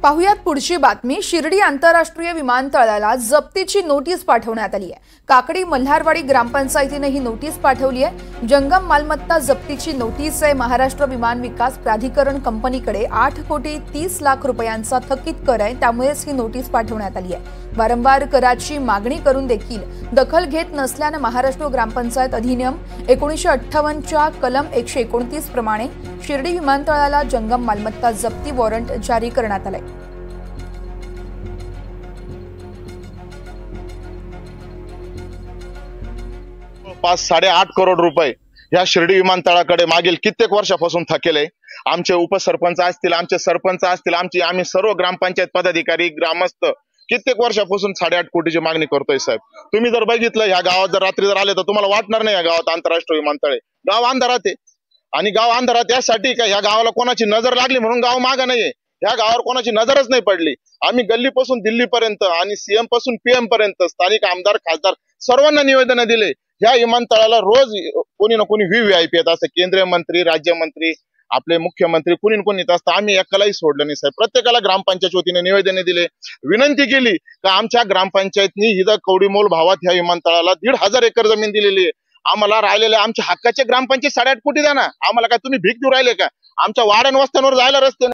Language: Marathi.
पाहुयात पुढची बातमी। शिर्डी आंतरराष्ट्रीय विमानतळाला जप्तीची नोटीस पाठवण्यात आली आहे। काकडी मल्हारवाडी ग्रामपंचायतीने ही नोटीस पाठवली आहे। जंगम मालमत्ता जप्तीची नोटीस आहे। महाराष्ट्र विमान विकास प्राधिकरण कंपनीकडे 8,30,00,000 रुपयांचा थकीत कर आहे, त्यामुळेच ही नोटीस पाठवण्यात आली आहे। वारंवार कराची मागणी करून देखील दखल घेत नसल्याने महाराष्ट्र ग्रामपंचायत अधिनियम 1958च्या कलम 129 प्रमाणे शिर्डी विमानतळाला जंगम मालमत्ता जप्ती वॉरंट जारी करण्यात आले। 5-8.5 करोड रुपये या शिर्डी विमानतळाकडे मागील कित्येक वर्षापासून थकेले। आमचे उपसरपंच असतील, आमचे सरपंच असतील, आम्ही सर्व ग्रामपंचायत पदाधिकारी ग्रामस्थ कित्येक वर्षापासून 8.5 कोटीची मागणी करतोय साहेब। तुम्ही जर बघितलं या गावात जर रात्री जर आले तर तुम्हाला वाटणार नाही या गावात आंतरराष्ट्रीय विमानतळ आहे। गाव अंधारात आहे आणि गाव अंधारात यासाठी का या गावाला कोणाची नजर लागली म्हणून गाव मागे नाहीये। या गावावर कोणाची नजरच नाही पडली। आम्ही गल्लीपासून दिल्लीपर्यंत आणि सीएम पासून पीएम पर्यंत स्थानिक आमदार खासदार सर्वांना निवेदन दिले। या विमानतळाला रोज कोणी ना कोणी व्हीव्हीआयपी येत असते, केंद्रीय मंत्री, राज्यमंत्री, आपले मुख्यमंत्री, कुणी येत असतं। आम्ही एकालाही सोडलं नाही साहेब। प्रत्येकाला ग्रामपंचायत वतीने निवेदन दिले, विनंती केली का आमच्या ग्रामपंचायतनी हिदा कवडीमोल भावात ह्या विमानतळाला 1,500 एकर जमीन दिलेली आहे। आम्हाला राहिलेले आमच्या हक्काचे ग्रामपंचायत 8.5 कोटी द्या ना। आम्हाला काय तुम्ही भीक देऊ राहिले का? आमच्या वाड्यान वस्त्यांवर जायला रस्ते